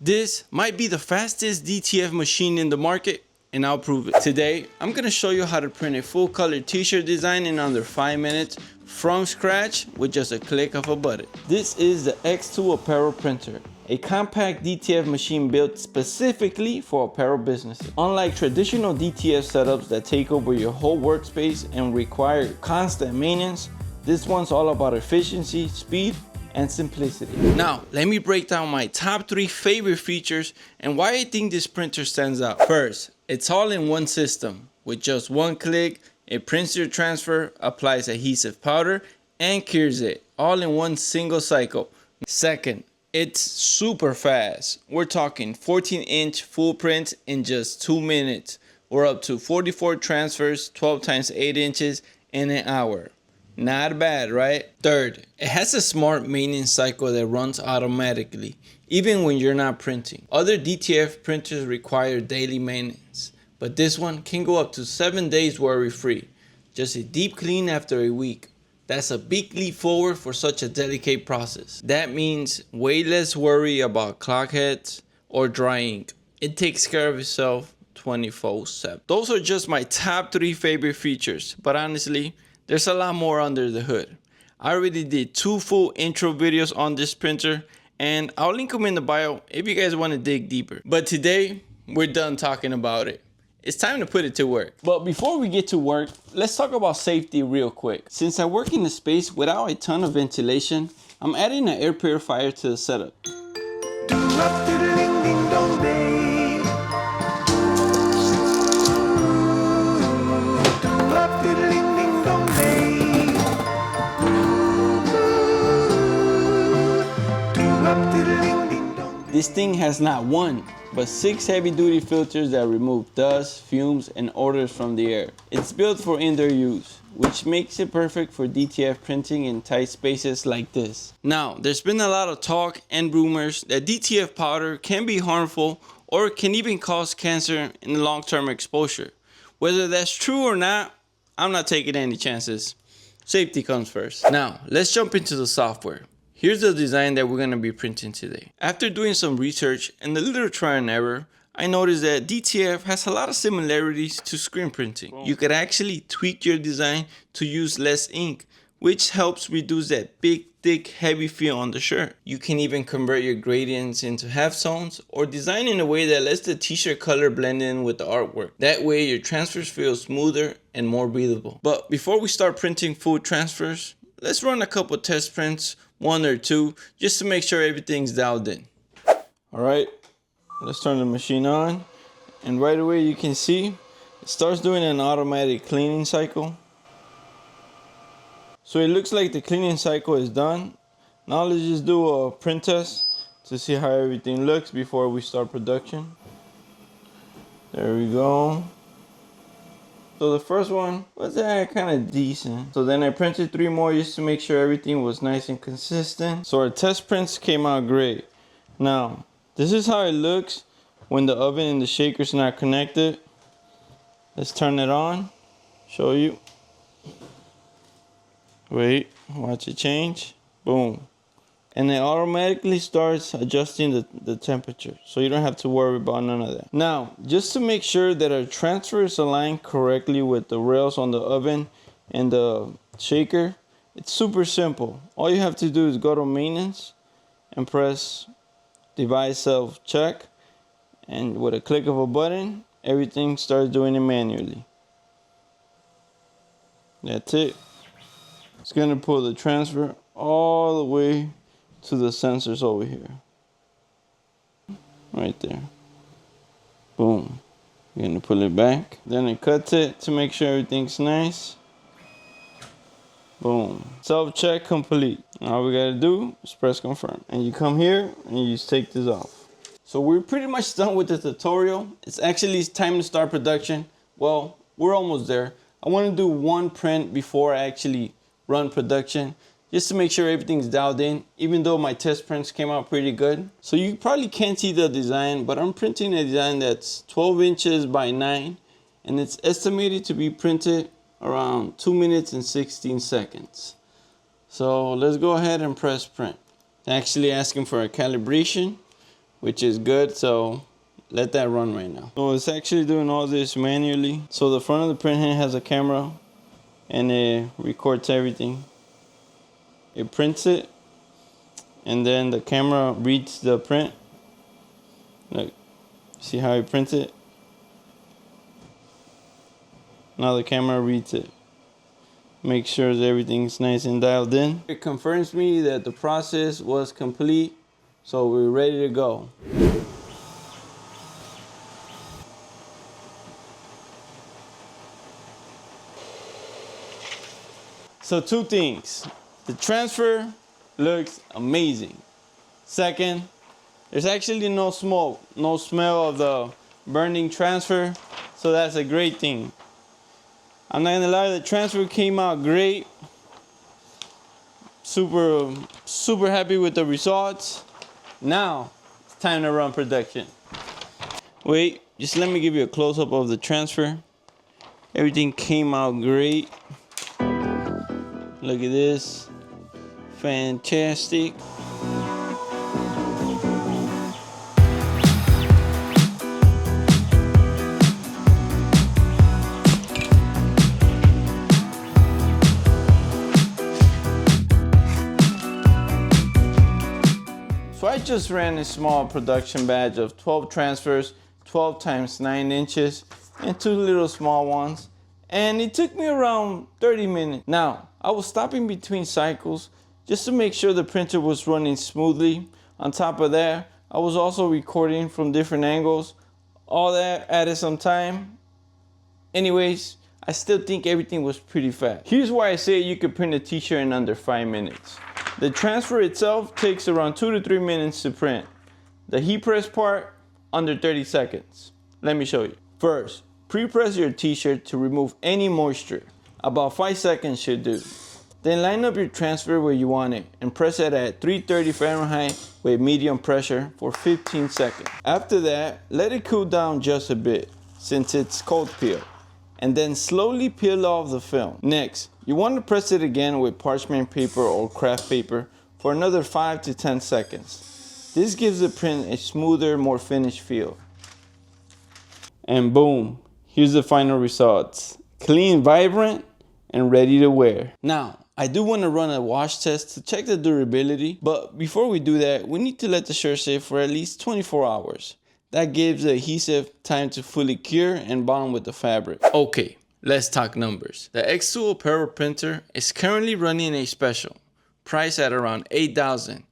This might be the fastest DTF machine in the market, and I'll prove it. Today, I'm gonna show you how to print a full color t-shirt design in under 5 minutes from scratch with just a click of a button. This is the xTool Apparel Printer, a compact DTF machine built specifically for apparel businesses. Unlike traditional DTF setups that take over your whole workspace and require constant maintenance, this one's all about efficiency, speed, and simplicity. Now, let me break down my top 3 favorite features and why I think this printer stands out. First, it's all in one system. With just one click, it prints your transfer, applies adhesive powder, and cures it, all in one single cycle. Second, it's super fast. We're talking 14-inch full print in just 2 minutes, or up to 44 transfers, 12 times 8 inches in an hour. Not bad, right? Third, it has a smart maintenance cycle that runs automatically, even when you're not printing. Other DTF printers require daily maintenance, but this one can go up to 7 days worry-free. Just a deep clean after a week. That's a big leap forward for such a delicate process. That means way less worry about clog heads or dry ink. It takes care of itself 24/7. Those are just my top 3 favorite features, but honestly, there's a lot more under the hood. I already did 2 full intro videos on this printer, and I'll link them in the bio if you guys want to dig deeper. But today, we're done talking about it. It's time to put it to work. But before we get to work, let's talk about safety real quick. Since I work in a space without a ton of ventilation, I'm adding an air purifier to the setup. This thing has not 1, but 6 heavy-duty filters that remove dust, fumes, and odors from the air. It's built for indoor use, which makes it perfect for DTF printing in tight spaces like this. Now, there's been a lot of talk and rumors that DTF powder can be harmful or can even cause cancer in long-term exposure. Whether that's true or not, I'm not taking any chances. Safety comes first. Now, let's jump into the software. Here's the design that we're going to be printing today. After doing some research and a little try and error, I noticed that DTF has a lot of similarities to screen printing. You could actually tweak your design to use less ink, which helps reduce that big, thick, heavy feel on the shirt. You can even convert your gradients into half tones or design in a way that lets the t-shirt color blend in with the artwork. That way your transfers feel smoother and more breathable. But before we start printing full transfers, let's run a couple test prints, 1 or 2, just to make sure everything's dialed in. Alright, let's turn the machine on, and right away you can see it starts doing an automatic cleaning cycle. So it looks like the cleaning cycle is done. Now let's just do a print test to see how everything looks before we start production. There we go. So the first one was kind of decent. So then I printed 3 more just to make sure everything was nice and consistent. So our test prints came out great. Now, this is how it looks when the oven and the shaker's not connected. Let's turn it on, show you. Wait, watch it change. Boom. And it automatically starts adjusting the temperature, so you don't have to worry about none of that. Now, just to make sure that our transfer is aligned correctly with the rails on the oven and the shaker, it's super simple. All you have to do is go to maintenance and press device self check, and with a click of a button, everything starts doing it manually. That's it. It's gonna pull the transfer all the way to the sensors over here. Right there. Boom. You're gonna pull it back. Then it cuts it to make sure everything's nice. Boom. Self-check complete. All we gotta do is press confirm. And you come here and you just take this off. So we're pretty much done with the tutorial. It's actually time to start production. Well, we're almost there. I wanna do 1 print before I actually run production, just to make sure everything's dialed in, even though my test prints came out pretty good. So you probably can't see the design, but I'm printing a design that's 12 inches by 9, and it's estimated to be printed around 2 minutes and 16 seconds. So let's go ahead and press print. It's actually asking for a calibration. which is good, so let that run right now. So it's actually doing all this manually. So the front of the print head has a camera and it records everything. It prints it and then the camera reads the print. Look, see how it prints it? Now the camera reads it. Make sure that everything's nice and dialed in. It confirms me that the process was complete, so we're ready to go. So two things. The transfer looks amazing. Second, there's actually no smoke, no smell of the burning transfer, so that's a great thing. I'm not gonna lie, the transfer came out great. Super happy with the results. Now, it's time to run production. Wait, just let me give you a close-up of the transfer. Everything came out great. Look at this, fantastic. So I just ran a small production batch of 12 transfers, 12 times 9 inches, and 2 little small ones. And it took me around 30 minutes. Now, I was stopping between cycles just to make sure the printer was running smoothly. On top of that, I was also recording from different angles. All that added some time. Anyways, I still think everything was pretty fast. Here's why I say you could print a t-shirt in under 5 minutes. The transfer itself takes around 2 to 3 minutes to print. The heat press part, under 30 seconds. Let me show you. First, pre-press your t-shirt to remove any moisture. About 5 seconds should do. Then line up your transfer where you want it and press it at 330 Fahrenheit with medium pressure for 15 seconds. After that, let it cool down just a bit since it's cold peel, and then slowly peel off the film. Next, you want to press it again with parchment paper or craft paper for another 5 to 10 seconds. This gives the print a smoother, more finished feel. And boom, here's the final results. Clean, vibrant, and ready to wear. Now, I do want to run a wash test to check the durability, but before we do that, we need to let the shirt sit for at least 24 hours. That gives the adhesive time to fully cure and bond with the fabric. Okay, let's talk numbers. The xTool Apparel Printer is currently running a special, priced at around $8,000,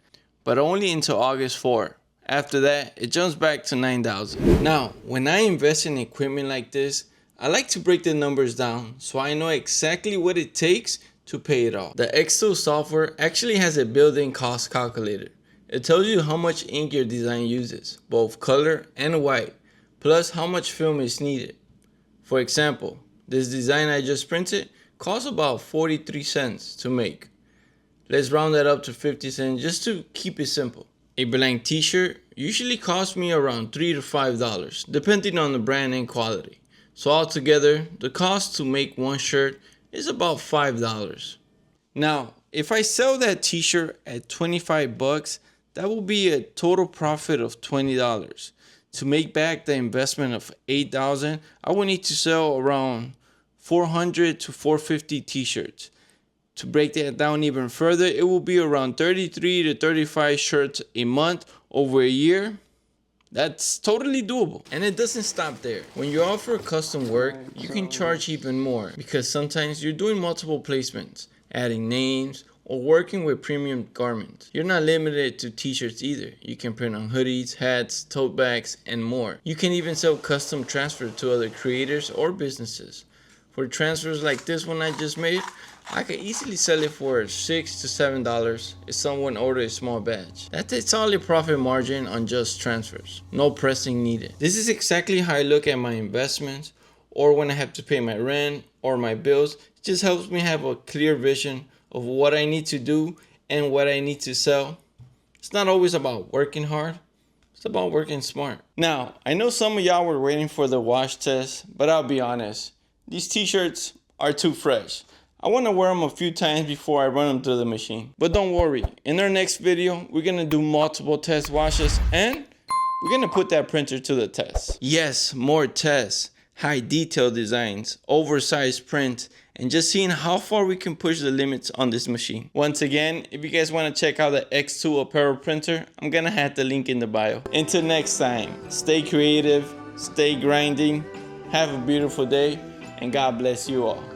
but only until August 4. After that, it jumps back to $9,000. Now, when I invest in equipment like this, I like to break the numbers down so I know exactly what it takes to pay it off. The xTool software actually has a built-in cost calculator. It tells you how much ink your design uses, both color and white, plus how much film is needed. For example, this design I just printed costs about 43 cents to make. Let's round that up to 50 cents just to keep it simple. A blank t-shirt usually costs me around $3 to $5, depending on the brand and quality. So altogether, the cost to make one shirt is about $5. Now, if I sell that t-shirt at 25 bucks, that will be a total profit of $20. To make back the investment of $8,000, I will need to sell around 400 to 450 t-shirts. To break that down even further, it will be around 33 to 35 shirts a month over a year. That's totally doable. And it doesn't stop there. When you offer custom work, you can charge even more because sometimes you're doing multiple placements, adding names, or working with premium garments. You're not limited to t-shirts either. You can print on hoodies, hats, tote bags, and more. You can even sell custom transfers to other creators or businesses. For transfers like this one I just made, I could easily sell it for $6 to $7 if someone orders a small batch. That's a solid profit margin on just transfers. No pressing needed. This is exactly how I look at my investments, or when I have to pay my rent or my bills. It just helps me have a clear vision of what I need to do and what I need to sell. It's not always about working hard. It's about working smart. Now, I know some of y'all were waiting for the wash test, but I'll be honest. These t-shirts are too fresh. I want to wear them a few times before I run them through the machine. But don't worry, in our next video, we're going to do multiple test washes and We're gonna put that printer to the test. Yes, more tests, high detail designs, oversized print, and just seeing how far we can push the limits on this machine. Once again, if you guys wanna check out the xTool apparel printer, I'm gonna have the link in the bio. Until next time, stay creative, stay grinding, have a beautiful day, and God bless you all.